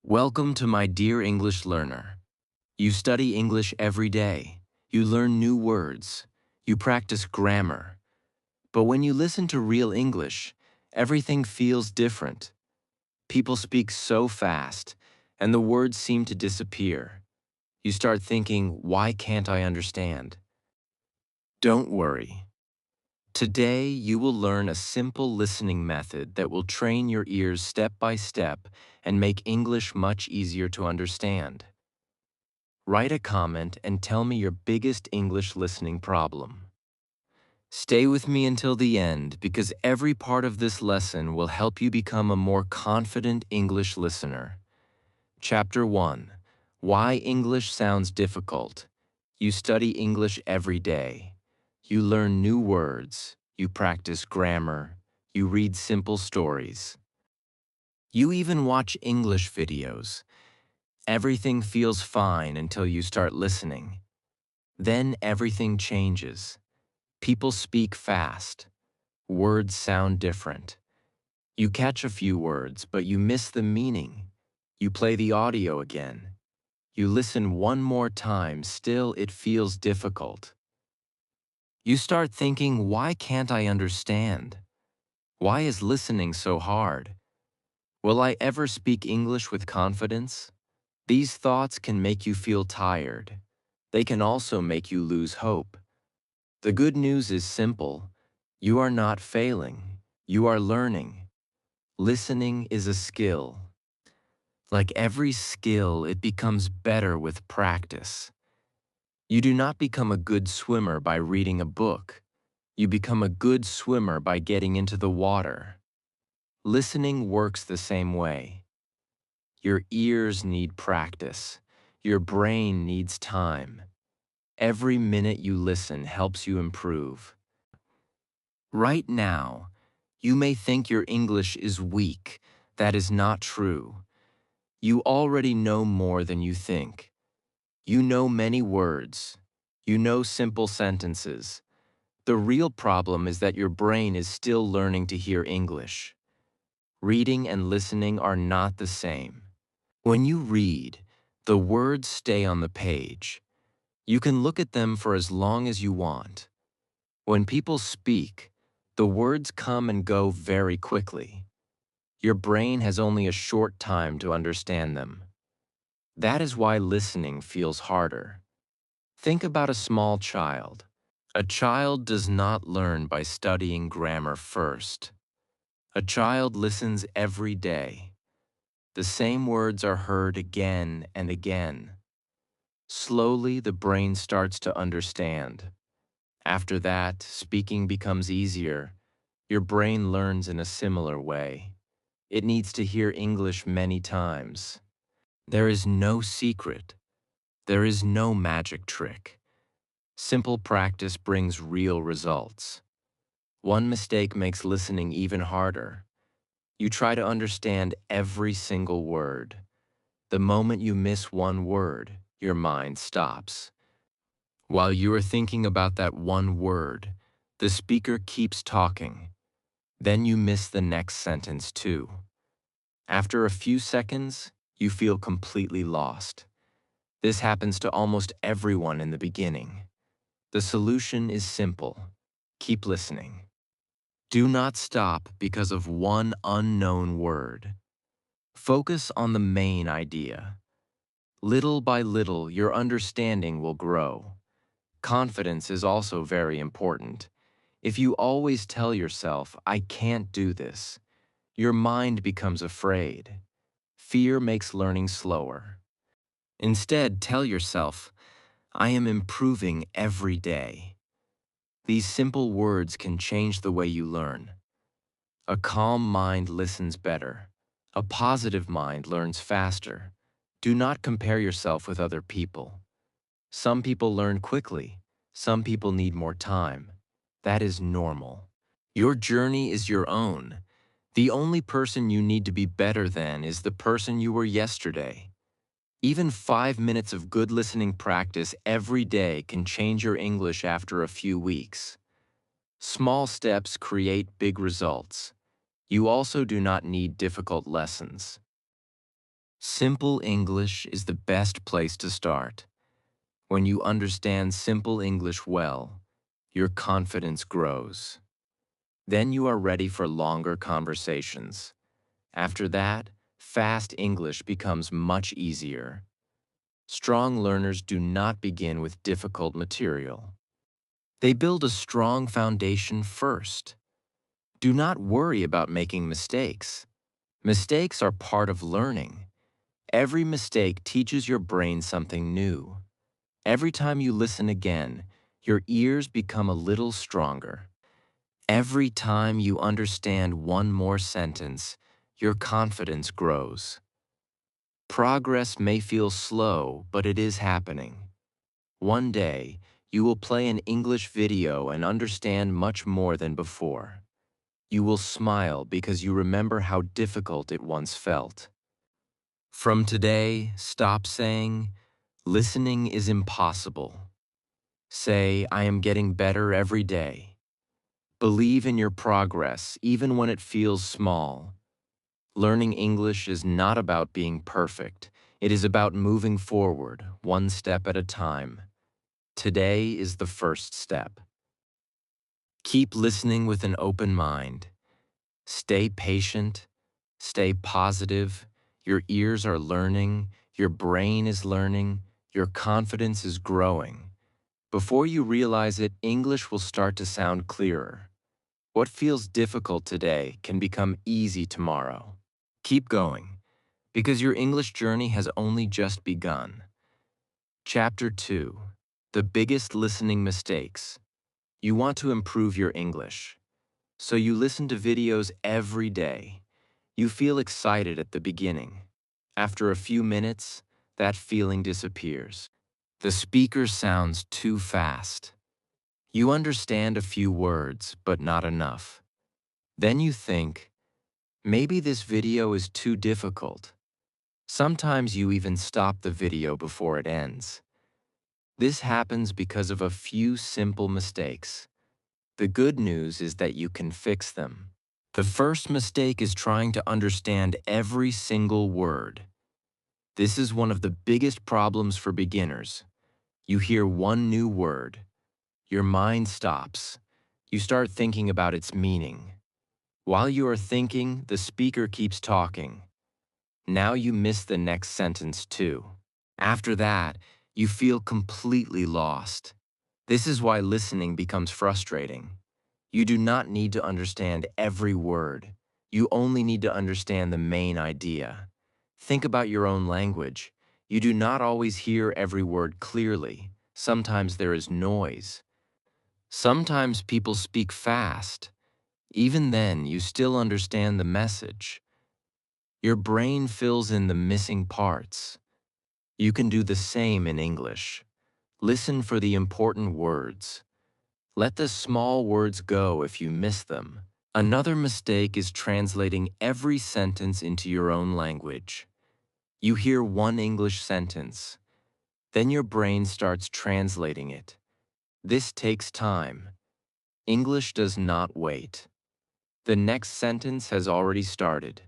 Welcome to my dear English learner. You study English every day. You learn new words. You practice grammar. But when you listen to real English, everything feels different. People speak so fast, and the words seem to disappear. You start thinking, why can't I understand? Don't worry. Today, you will learn a simple listening method that will train your ears step by step and make English much easier to understand. Write a comment and tell me your biggest English listening problem. Stay with me until the end because every part of this lesson will help you become a more confident English listener. Chapter 1. Why English Sounds Difficult. You study English every day. You learn new words. You practice grammar. You read simple stories. You even watch English videos. Everything feels fine until you start listening. Then everything changes. People speak fast. Words sound different. You catch a few words, but you miss the meaning. You play the audio again. You listen one more time, still it feels difficult. You start thinking, why can't I understand? Why is listening so hard? Will I ever speak English with confidence? These thoughts can make you feel tired. They can also make you lose hope. The good news is simple. You are not failing. You are learning. Listening is a skill. Like every skill, it becomes better with practice. You do not become a good swimmer by reading a book. You become a good swimmer by getting into the water. Listening works the same way. Your ears need practice. Your brain needs time. Every minute you listen helps you improve. Right now, you may think your English is weak. That is not true. You already know more than you think. You know many words. You know simple sentences. The real problem is that your brain is still learning to hear English. Reading and listening are not the same. When you read, the words stay on the page. You can look at them for as long as you want. When people speak, the words come and go very quickly. Your brain has only a short time to understand them. That is why listening feels harder. Think about a small child. A child does not learn by studying grammar first. A child listens every day. The same words are heard again and again. Slowly, the brain starts to understand. After that, speaking becomes easier. Your brain learns in a similar way. It needs to hear English many times. There is no secret. There is no magic trick. Simple practice brings real results. One mistake makes listening even harder. You try to understand every single word. The moment you miss one word, your mind stops. While you are thinking about that one word, the speaker keeps talking. Then you miss the next sentence too. After a few seconds, you feel completely lost. This happens to almost everyone in the beginning. The solution is simple. Keep listening. Do not stop because of one unknown word. Focus on the main idea. Little by little, your understanding will grow. Confidence is also very important. If you always tell yourself, I can't do this, your mind becomes afraid. Fear makes learning slower. Instead, tell yourself, I am improving every day. These simple words can change the way you learn. A calm mind listens better. A positive mind learns faster. Do not compare yourself with other people. Some people learn quickly. Some people need more time. That is normal. Your journey is your own. The only person you need to be better than is the person you were yesterday. Even 5 minutes of good listening practice every day can change your English after a few weeks. Small steps create big results. You also do not need difficult lessons. Simple English is the best place to start. When you understand simple English well, your confidence grows. Then you are ready for longer conversations. After that, fast English becomes much easier. Strong learners do not begin with difficult material. They build a strong foundation first. Do not worry about making mistakes. Mistakes are part of learning. Every mistake teaches your brain something new. Every time you listen again, your ears become a little stronger. Every time you understand one more sentence, your confidence grows. Progress may feel slow, but it is happening. One day, you will play an English video and understand much more than before. You will smile because you remember how difficult it once felt. From today, stop saying, "Listening is impossible." Say, "I am getting better every day." Believe in your progress, even when it feels small. Learning English is not about being perfect. It is about moving forward, one step at a time. Today is the first step. Keep listening with an open mind. Stay patient. Stay positive. Your ears are learning. Your brain is learning. Your confidence is growing. Before you realize it, English will start to sound clearer. What feels difficult today can become easy tomorrow. Keep going, because your English journey has only just begun. Chapter 2: The Biggest Listening Mistakes. You want to improve your English, so you listen to videos every day. You feel excited at the beginning. After a few minutes, that feeling disappears. The speaker sounds too fast. You understand a few words, but not enough. Then you think, maybe this video is too difficult. Sometimes you even stop the video before it ends. This happens because of a few simple mistakes. The good news is that you can fix them. The first mistake is trying to understand every single word. This is one of the biggest problems for beginners. You hear one new word. Your mind stops. You start thinking about its meaning. While you are thinking, the speaker keeps talking. Now you miss the next sentence too. After that, you feel completely lost. This is why listening becomes frustrating. You do not need to understand every word. You only need to understand the main idea. Think about your own language. You do not always hear every word clearly. Sometimes there is noise. Sometimes people speak fast. Even then, you still understand the message. Your brain fills in the missing parts. You can do the same in English. Listen for the important words. Let the small words go if you miss them. Another mistake is translating every sentence into your own language. You hear one English sentence. Then your brain starts translating it. This takes time. English does not wait. The next sentence has already started.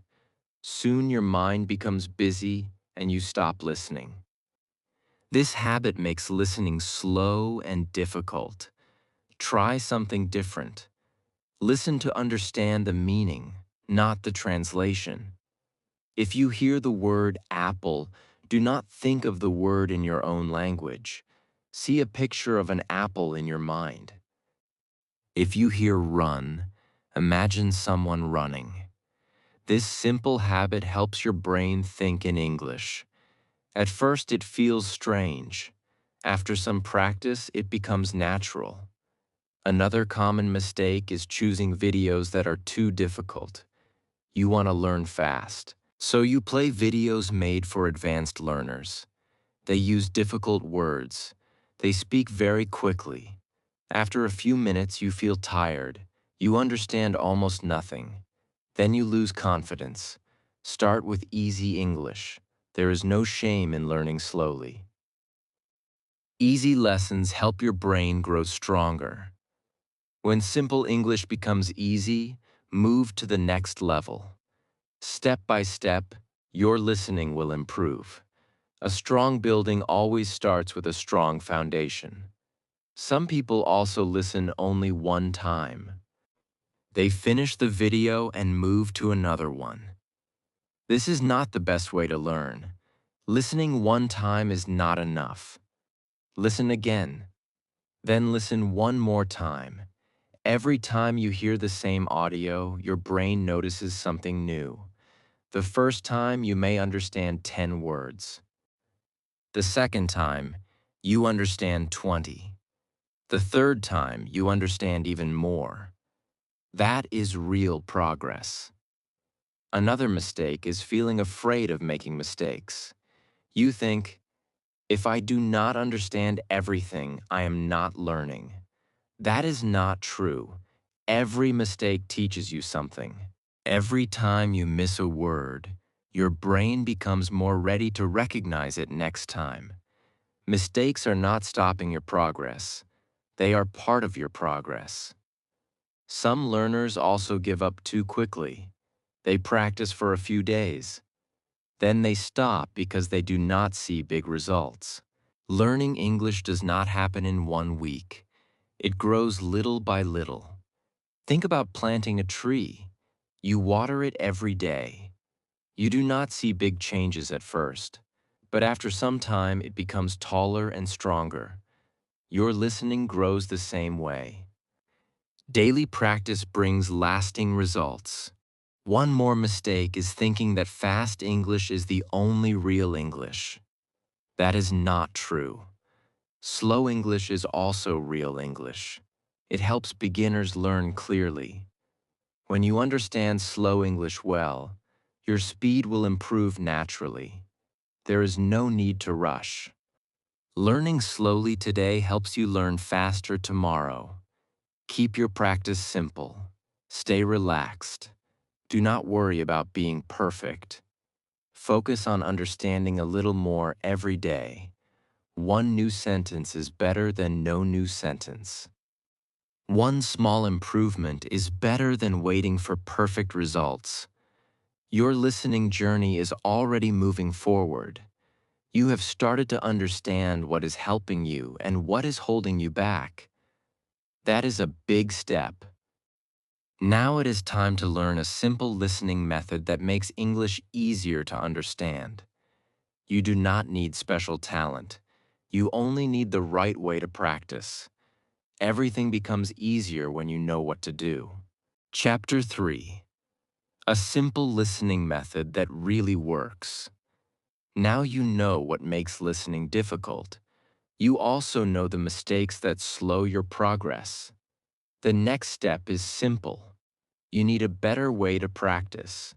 Soon your mind becomes busy and you stop listening. This habit makes listening slow and difficult. Try something different. Listen to understand the meaning, not the translation. If you hear the word apple, do not think of the word in your own language. See a picture of an apple in your mind. If you hear run, imagine someone running. This simple habit helps your brain think in English. At first, it feels strange. After some practice, it becomes natural. Another common mistake is choosing videos that are too difficult. You want to learn fast, so you play videos made for advanced learners. They use difficult words. They speak very quickly. After a few minutes, you feel tired. You understand almost nothing. Then you lose confidence. Start with easy English. There is no shame in learning slowly. Easy lessons help your brain grow stronger. When simple English becomes easy, move to the next level. Step by step, your listening will improve. A strong building always starts with a strong foundation. Some people also listen only one time. They finish the video and move to another one. This is not the best way to learn. Listening one time is not enough. Listen again. Then listen one more time. Every time you hear the same audio, your brain notices something new. The first time, you may understand 10 words. The second time, you understand 20. The third time, you understand even more. That is real progress. Another mistake is feeling afraid of making mistakes. You think, if I do not understand everything, I am not learning. That is not true. Every mistake teaches you something. Every time you miss a word, your brain becomes more ready to recognize it next time. Mistakes are not stopping your progress. They are part of your progress. Some learners also give up too quickly. They practice for a few days. Then they stop because they do not see big results. Learning English does not happen in 1 week. It grows little by little. Think about planting a tree. You water it every day. You do not see big changes at first, but after some time it becomes taller and stronger. Your listening grows the same way. Daily practice brings lasting results. One more mistake is thinking that fast English is the only real English. That is not true. Slow English is also real English. It helps beginners learn clearly. When you understand slow English well, your speed will improve naturally. There is no need to rush. Learning slowly today helps you learn faster tomorrow. Keep your practice simple. Stay relaxed. Do not worry about being perfect. Focus on understanding a little more every day. One new sentence is better than no new sentence. One small improvement is better than waiting for perfect results. Your listening journey is already moving forward. You have started to understand what is helping you and what is holding you back. That is a big step. Now it is time to learn a simple listening method that makes English easier to understand. You do not need special talent. You only need the right way to practice. Everything becomes easier when you know what to do. Chapter 3. A simple listening method that really works. Now you know what makes listening difficult. You also know the mistakes that slow your progress. The next step is simple. You need a better way to practice.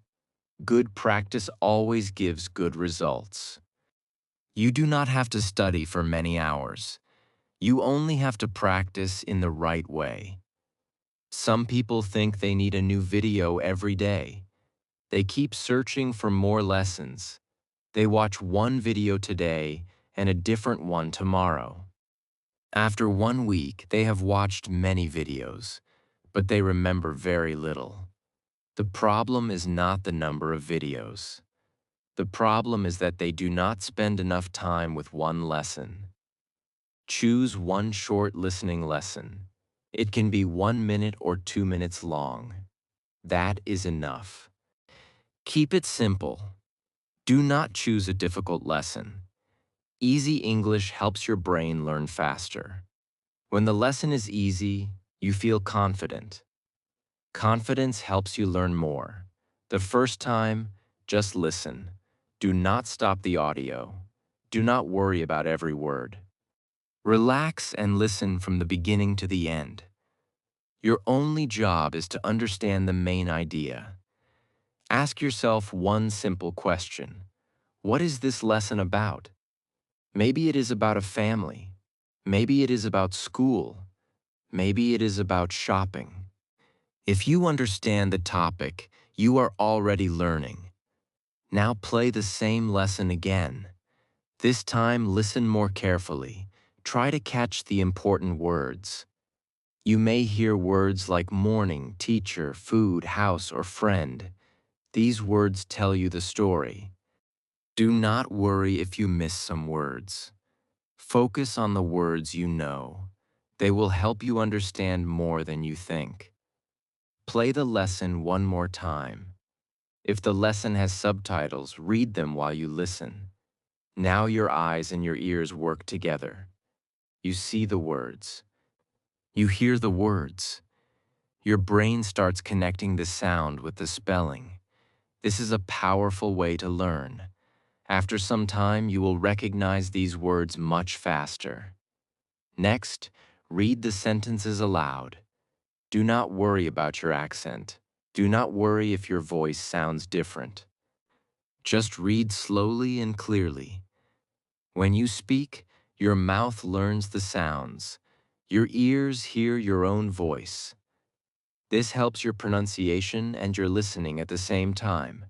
Good practice always gives good results. You do not have to study for many hours. You only have to practice in the right way. Some people think they need a new video every day. They keep searching for more lessons. They watch one video today and a different one tomorrow. After 1 week, they have watched many videos, but they remember very little. The problem is not the number of videos. The problem is that they do not spend enough time with one lesson. Choose one short listening lesson. It can be 1 minute or 2 minutes long. That is enough. Keep it simple. Do not choose a difficult lesson. Easy English helps your brain learn faster. When the lesson is easy, you feel confident. Confidence helps you learn more. The first time, just listen. Do not stop the audio. Do not worry about every word. Relax and listen from the beginning to the end. Your only job is to understand the main idea. Ask yourself one simple question. What is this lesson about? Maybe it is about a family. Maybe it is about school. Maybe it is about shopping. If you understand the topic, you are already learning. Now play the same lesson again. This time, listen more carefully. Try to catch the important words. You may hear words like morning, teacher, food, house, or friend. These words tell you the story. Do not worry if you miss some words. Focus on the words you know. They will help you understand more than you think. Play the lesson one more time. If the lesson has subtitles, read them while you listen. Now your eyes and your ears work together. You see the words. You hear the words. Your brain starts connecting the sound with the spelling. This is a powerful way to learn. After some time, you will recognize these words much faster. Next, read the sentences aloud. Do not worry about your accent. Do not worry if your voice sounds different. Just read slowly and clearly. When you speak, your mouth learns the sounds. Your ears hear your own voice. This helps your pronunciation and your listening at the same time.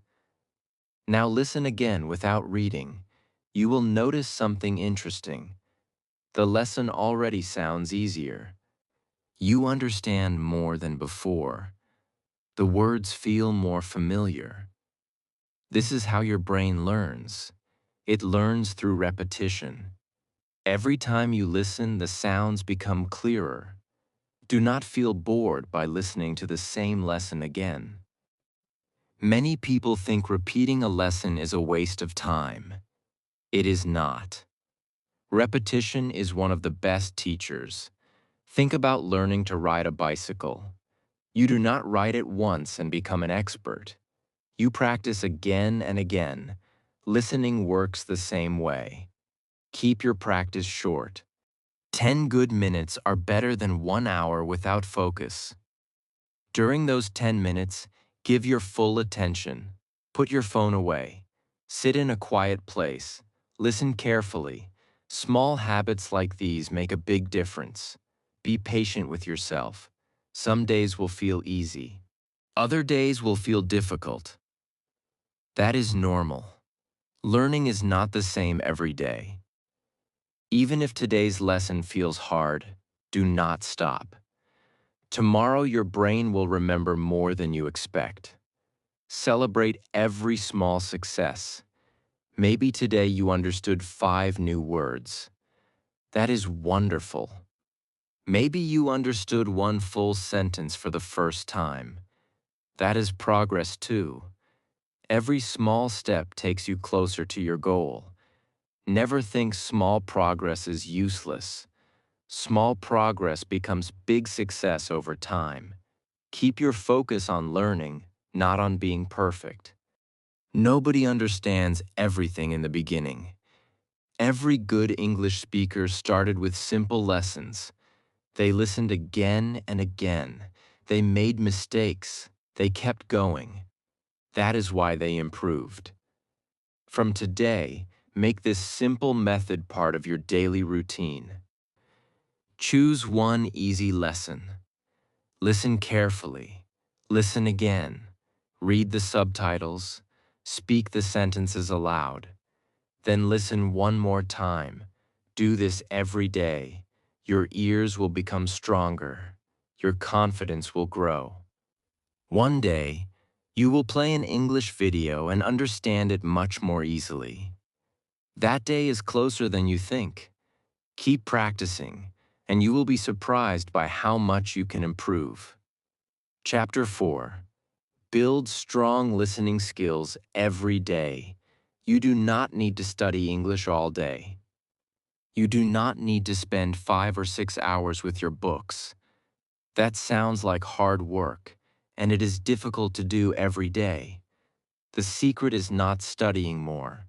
Now listen again without reading. You will notice something interesting. The lesson already sounds easier. You understand more than before. The words feel more familiar. This is how your brain learns. It learns through repetition. Every time you listen, the sounds become clearer. Do not feel bored by listening to the same lesson again. Many people think repeating a lesson is a waste of time. It is not. Repetition is one of the best teachers. Think about learning to ride a bicycle. You do not ride it once and become an expert. You practice again and again. Listening works the same way. Keep your practice short. 10 good minutes are better than 1 hour without focus. During those 10 minutes, give your full attention. Put your phone away. Sit in a quiet place. Listen carefully. Small habits like these make a big difference. Be patient with yourself. Some days will feel easy. Other days will feel difficult. That is normal. Learning is not the same every day. Even if today's lesson feels hard, do not stop. Tomorrow your brain will remember more than you expect. Celebrate every small success. Maybe today you understood 5 new words. That is wonderful. Maybe you understood one full sentence for the first time. That is progress too. Every small step takes you closer to your goal. Never think small progress is useless. Small progress becomes big success over time. Keep your focus on learning, not on being perfect. Nobody understands everything in the beginning. Every good English speaker started with simple lessons. They listened again and again. They made mistakes. They kept going. That is why they improved. From today, make this simple method part of your daily routine. Choose one easy lesson. Listen carefully. Listen again. Read the subtitles. Speak the sentences aloud. Then listen one more time. Do this every day. Your ears will become stronger. Your confidence will grow. One day, you will play an English video and understand it much more easily. That day is closer than you think. Keep practicing, and you will be surprised by how much you can improve. Chapter 4. Build strong listening skills every day. You do not need to study English all day. You do not need to spend 5 or 6 hours with your books. That sounds like hard work, and it is difficult to do every day. The secret is not studying more.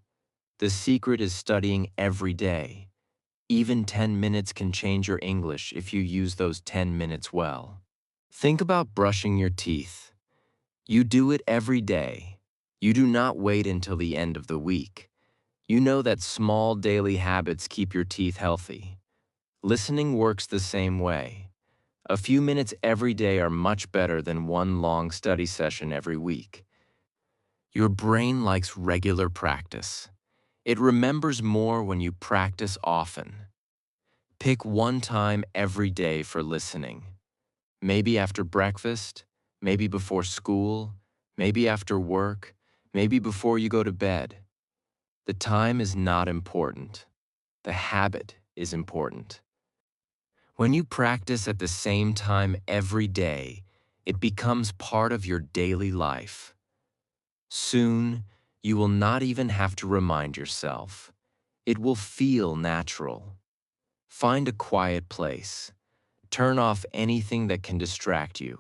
The secret is studying every day. Even 10 minutes can change your English if you use those 10 minutes well. Think about brushing your teeth. You do it every day. You do not wait until the end of the week. You know that small daily habits keep your teeth healthy. Listening works the same way. A few minutes every day are much better than one long study session every week. Your brain likes regular practice. It remembers more when you practice often. Pick one time every day for listening. Maybe after breakfast, maybe before school, maybe after work, maybe before you go to bed. The time is not important. The habit is important. When you practice at the same time every day, it becomes part of your daily life. Soon, you will not even have to remind yourself. It will feel natural. Find a quiet place. Turn off anything that can distract you.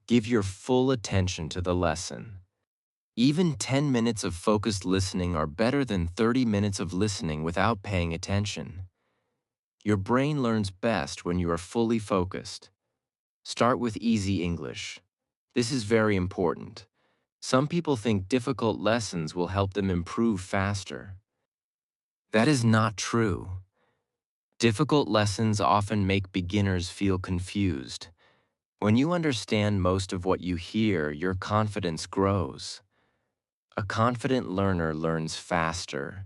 Give your full attention to the lesson. Even 10 minutes of focused listening are better than 30 minutes of listening without paying attention. Your brain learns best when you are fully focused. Start with easy English. This is very important. Some people think difficult lessons will help them improve faster. That is not true. Difficult lessons often make beginners feel confused. When you understand most of what you hear, your confidence grows. A confident learner learns faster.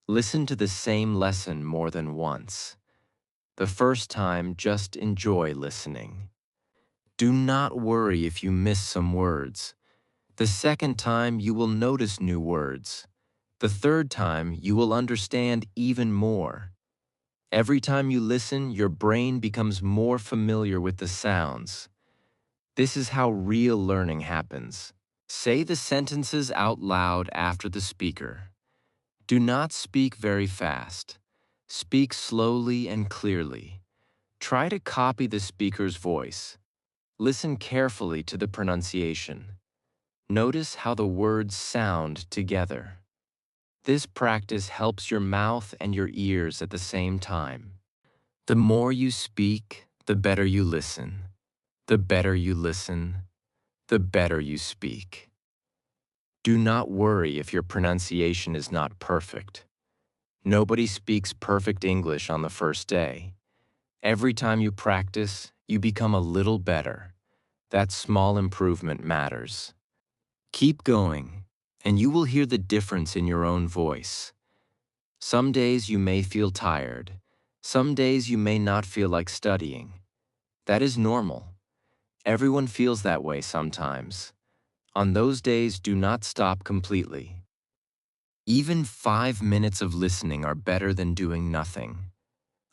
Listen to the same lesson more than once. The first time, just enjoy listening. Do not worry if you miss some words. The second time, you will notice new words. The third time, you will understand even more. Every time you listen, your brain becomes more familiar with the sounds. This is how real learning happens. Say the sentences out loud after the speaker. Do not speak very fast. Speak slowly and clearly. Try to copy the speaker's voice. Listen carefully to the pronunciation. Notice how the words sound together. This practice helps your mouth and your ears at the same time. The more you speak, the better you listen. The better you listen, the better you speak. Do not worry if your pronunciation is not perfect. Nobody speaks perfect English on the first day. Every time you practice, you become a little better. That small improvement matters. Keep going, and you will hear the difference in your own voice. Some days you may feel tired. Some days you may not feel like studying. That is normal. Everyone feels that way sometimes. On those days, do not stop completely. Even 5 minutes of listening are better than doing nothing.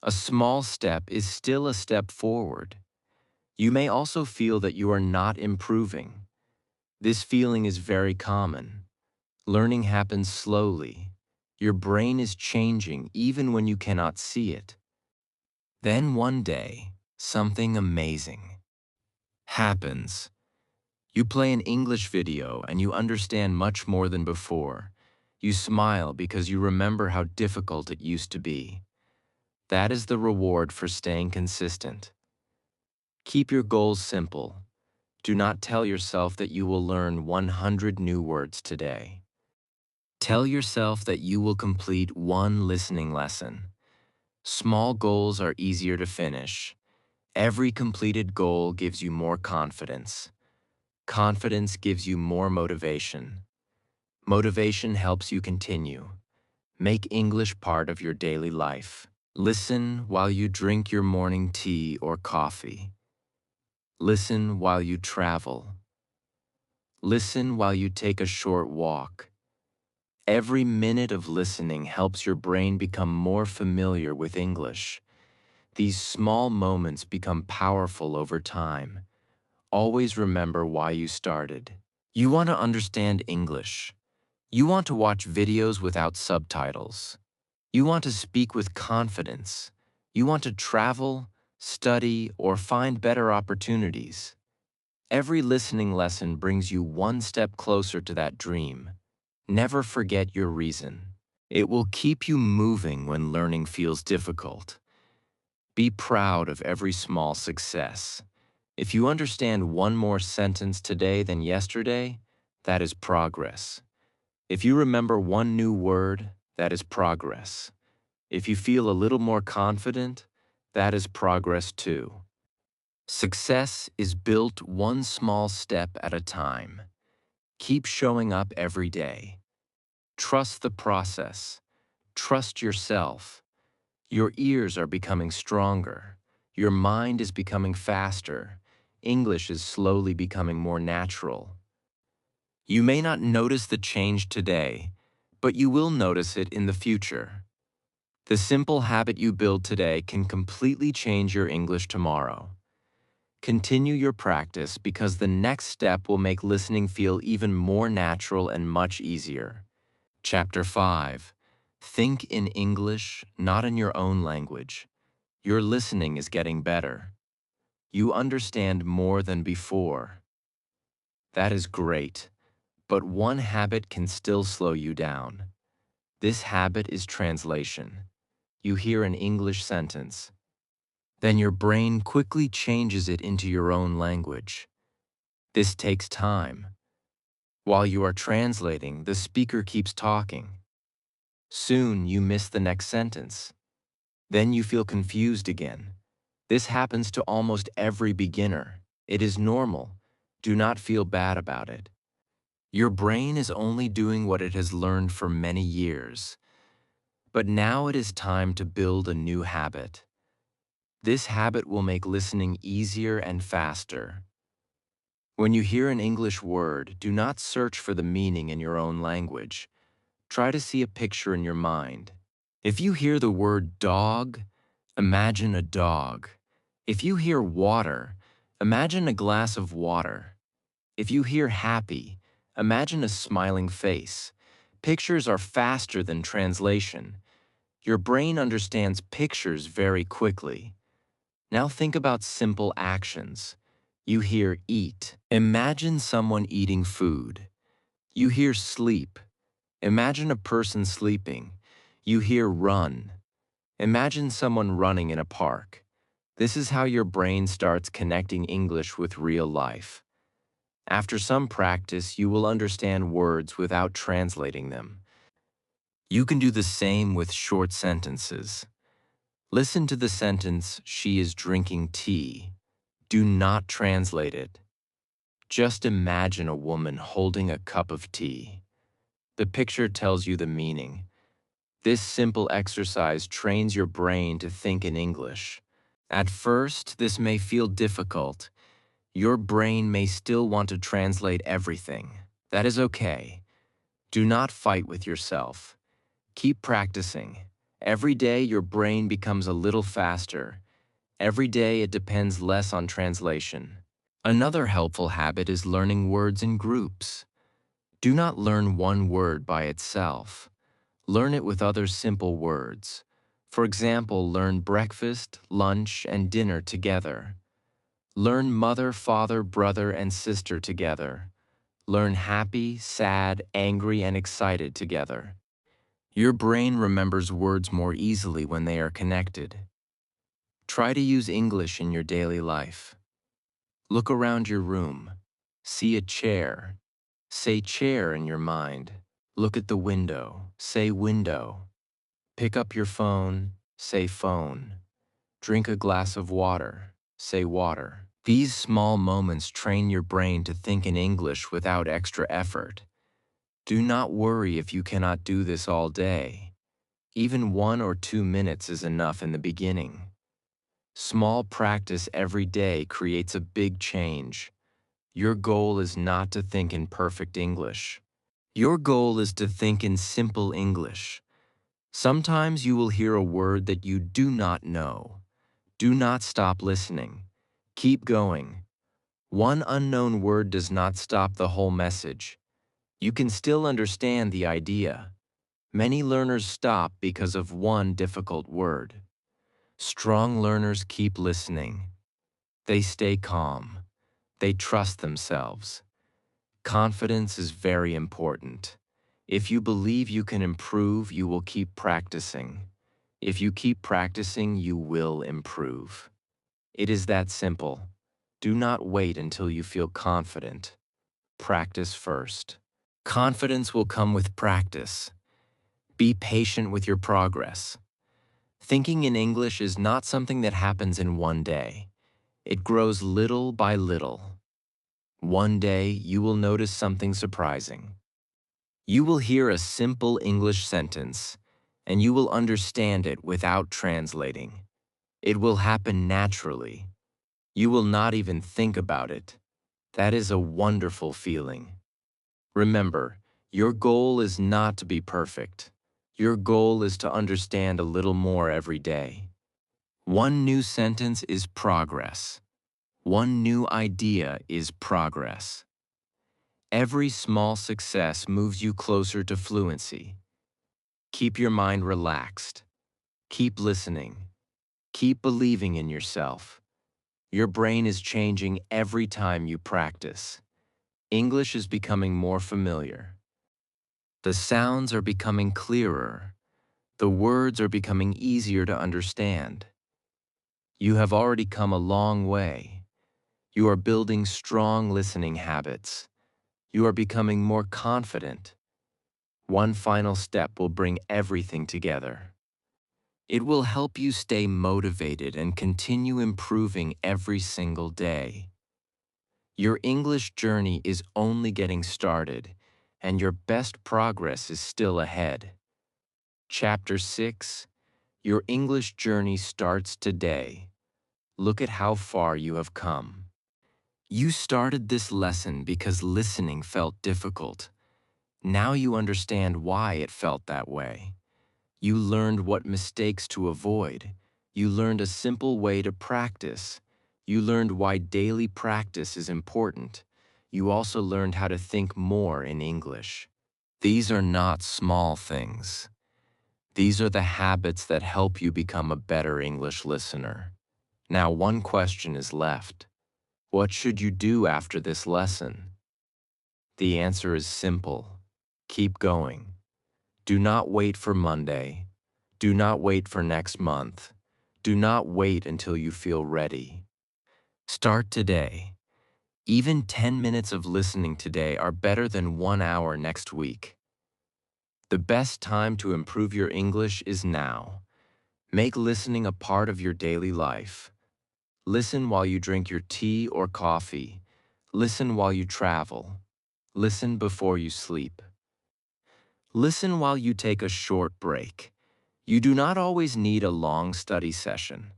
A small step is still a step forward. You may also feel that you are not improving. This feeling is very common. Learning happens slowly. Your brain is changing even when you cannot see it. Then one day, something amazing happens. You play an English video and you understand much more than before. You smile because you remember how difficult it used to be. That is the reward for staying consistent. Keep your goals simple. Do not tell yourself that you will learn 100 new words today. Tell yourself that you will complete one listening lesson. Small goals are easier to finish. Every completed goal gives you more confidence. Confidence gives you more motivation. Motivation helps you continue. Make English part of your daily life. Listen while you drink your morning tea or coffee. Listen while you travel. Listen while you take a short walk. Every minute of listening helps your brain become more familiar with English. These small moments become powerful over time. Always remember why you started. You want to understand English. You want to watch videos without subtitles. You want to speak with confidence. You want to travel, study, or find better opportunities. Every listening lesson brings you one step closer to that dream. Never forget your reason. It will keep you moving when learning feels difficult. Be proud of every small success. If you understand one more sentence today than yesterday, that is progress. If you remember one new word, that is progress. If you feel a little more confident, that is progress too. Success is built one small step at a time. Keep showing up every day. Trust the process. Trust yourself. Your ears are becoming stronger. Your mind is becoming faster. English is slowly becoming more natural. You may not notice the change today, but you will notice it in the future. The simple habit you build today can completely change your English tomorrow. Continue your practice because the next step will make listening feel even more natural and much easier. Chapter 5. Think in English, not in your own language. Your listening is getting better. You understand more than before. That is great, but one habit can still slow you down. This habit is translation. You hear an English sentence. Then your brain quickly changes it into your own language. This takes time. While you are translating, the speaker keeps talking. Soon you miss the next sentence. Then you feel confused again. This happens to almost every beginner. It is normal. Do not feel bad about it. Your brain is only doing what it has learned for many years. But now it is time to build a new habit. This habit will make listening easier and faster. When you hear an English word, do not search for the meaning in your own language. Try to see a picture in your mind. If you hear the word dog, imagine a dog. If you hear water, imagine a glass of water. If you hear happy, imagine a smiling face. Pictures are faster than translation. Your brain understands pictures very quickly. Now think about simple actions. You hear eat. Imagine someone eating food. You hear sleep. Imagine a person sleeping. You hear run. Imagine someone running in a park. This is how your brain starts connecting English with real life. After some practice, you will understand words without translating them. You can do the same with short sentences. Listen to the sentence, "She is drinking tea." Do not translate it. Just imagine a woman holding a cup of tea. The picture tells you the meaning. This simple exercise trains your brain to think in English. At first, this may feel difficult. Your brain may still want to translate everything. That is okay. Do not fight with yourself. Keep practicing. Every day, your brain becomes a little faster. Every day, it depends less on translation. Another helpful habit is learning words in groups. Do not learn one word by itself. Learn it with other simple words. For example, learn breakfast, lunch, and dinner together. Learn mother, father, brother, and sister together. Learn happy, sad, angry, and excited together. Your brain remembers words more easily when they are connected. Try to use English in your daily life. Look around your room. See a chair. Say chair in your mind. Look at the window. Say window. Pick up your phone. Say phone. Drink a glass of water. Say water. These small moments train your brain to think in English without extra effort. Do not worry if you cannot do this all day. Even 1 or 2 minutes is enough in the beginning. Small practice every day creates a big change. Your goal is not to think in perfect English. Your goal is to think in simple English. Sometimes you will hear a word that you do not know. Do not stop listening. Keep going. One unknown word does not stop the whole message. You can still understand the idea. Many learners stop because of one difficult word. Strong learners keep listening. They stay calm. They trust themselves. Confidence is very important. If you believe you can improve, you will keep practicing. If you keep practicing, you will improve. It is that simple. Do not wait until you feel confident. Practice first. Confidence will come with practice. Be patient with your progress. Thinking in English is not something that happens in one day. It grows little by little. One day, you will notice something surprising. You will hear a simple English sentence, and you will understand it without translating. It will happen naturally. You will not even think about it. That is a wonderful feeling. Remember, Your goal is not to be perfect. Your goal is to understand a little more every day. One new sentence is progress. One new idea is progress. Every small success moves you closer to fluency. Keep your mind relaxed. Keep listening. Keep believing in yourself. Your brain is changing every time you practice. English is becoming more familiar. The sounds are becoming clearer. The words are becoming easier to understand. You have already come a long way. You are building strong listening habits. You are becoming more confident. One final step will bring everything together. It will help you stay motivated and continue improving every single day. Your English journey is only getting started, and your best progress is still ahead. Chapter 6. Your English journey starts today. Look at how far you have come. You started this lesson because listening felt difficult. Now you understand why it felt that way. You learned what mistakes to avoid. You learned a simple way to practice. You learned why daily practice is important. You also learned how to think more in English. These are not small things. These are the habits that help you become a better English listener. Now, one question is left. What should you do after this lesson? The answer is simple. Keep going. Do not wait for Monday. Do not wait for next month. Do not wait until you feel ready. Start today. Even 10 minutes of listening today are better than 1 hour next week. The best time to improve your English is now. Make listening a part of your daily life. Listen while you drink your tea or coffee. Listen while you travel. Listen before you sleep. Listen while you take a short break. You do not always need a long study session.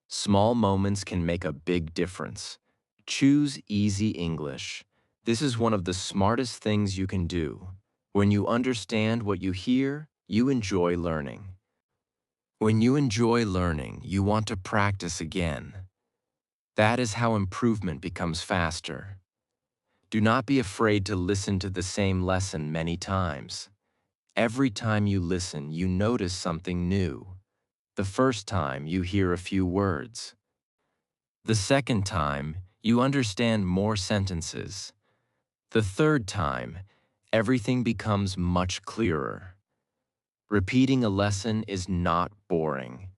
Small moments can make a big difference. Choose easy English. This is one of the smartest things you can do. When you understand what you hear, you enjoy learning. When you enjoy learning, you want to practice again. That is how improvement becomes faster. Do not be afraid to listen to the same lesson many times. Every time you listen, you notice something new. The first time, you hear a few words. The second time, you understand more sentences. The third time, everything becomes much clearer. Repeating a lesson is not boring.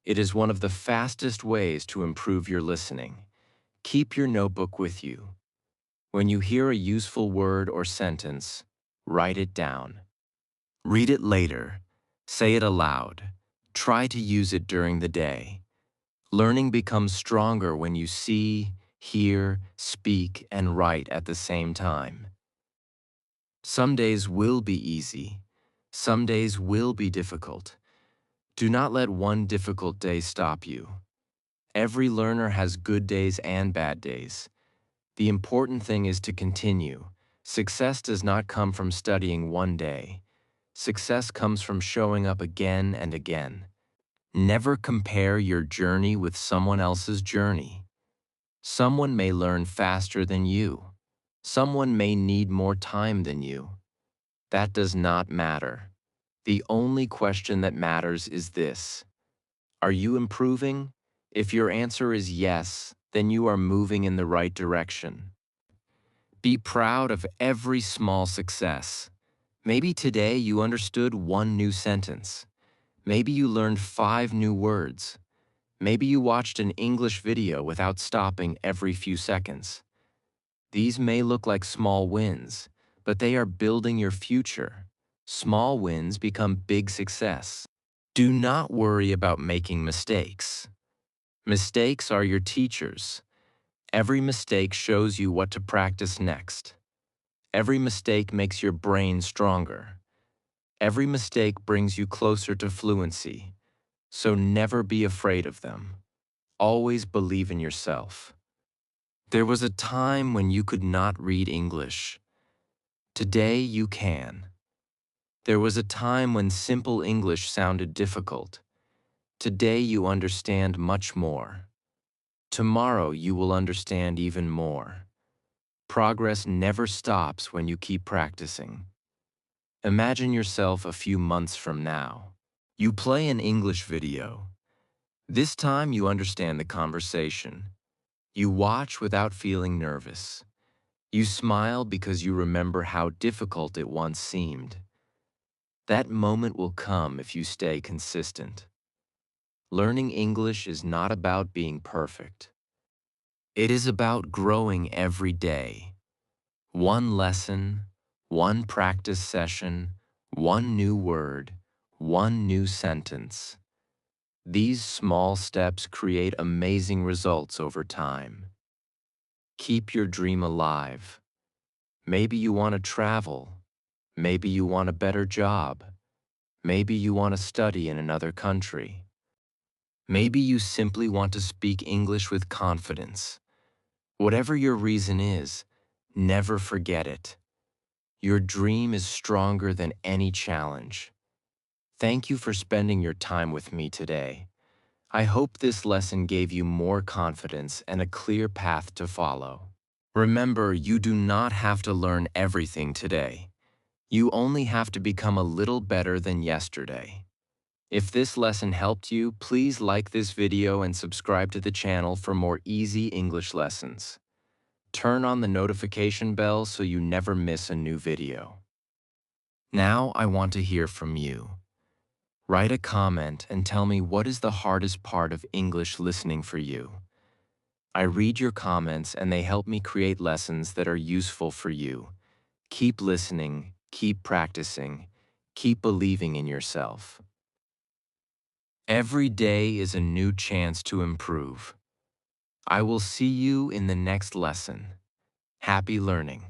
It is one of the fastest ways to improve your listening. Keep your notebook with you. When you hear a useful word or sentence, write it down. Read it later. Say it aloud. Try to use it during the day. Learning becomes stronger when you see, hear, speak, and write at the same time. Some days will be easy. Some days will be difficult. Do not let one difficult day stop you. Every learner has good days and bad days. The important thing is to continue. Success does not come from studying one day. Success comes from showing up again and again. Never compare your journey with someone else's journey. Someone may learn faster than you. Someone may need more time than you. That does not matter. The only question that matters is this: are you improving? If your answer is yes, then you are moving in the right direction. Be proud of every small success. Maybe today you understood one new sentence. Maybe you learned 5 new words. Maybe you watched an English video without stopping every few seconds. These may look like small wins, but they are building your future. Small wins become big success. Do not worry about making mistakes. Mistakes are your teachers. Every mistake shows you what to practice next. Every mistake makes your brain stronger. Every mistake brings you closer to fluency. So never be afraid of them. Always believe in yourself. There was a time when you could not read English. Today you can. There was a time when simple English sounded difficult. Today you understand much more. Tomorrow you will understand even more. Progress never stops when you keep practicing. Imagine yourself a few months from now. You play an English video. This time you understand the conversation. You watch without feeling nervous. You smile because you remember how difficult it once seemed. That moment will come if you stay consistent. Learning English is not about being perfect. It is about growing every day. One lesson, one practice session, one new word, one new sentence. These small steps create amazing results over time. Keep your dream alive. Maybe you want to travel. Maybe you want a better job. Maybe you want to study in another country. Maybe you simply want to speak English with confidence. Whatever your reason is, never forget it. Your dream is stronger than any challenge. Thank you for spending your time with me today. I hope this lesson gave you more confidence and a clear path to follow. Remember, you do not have to learn everything today. You only have to become a little better than yesterday. If this lesson helped you, please like this video and subscribe to the channel for more easy English lessons. Turn on the notification bell so you never miss a new video. Now I want to hear from you. Write a comment and tell me what is the hardest part of English listening for you. I read your comments and they help me create lessons that are useful for you. Keep listening, keep practicing, keep believing in yourself. Every day is a new chance to improve. I will see you in the next lesson. Happy learning.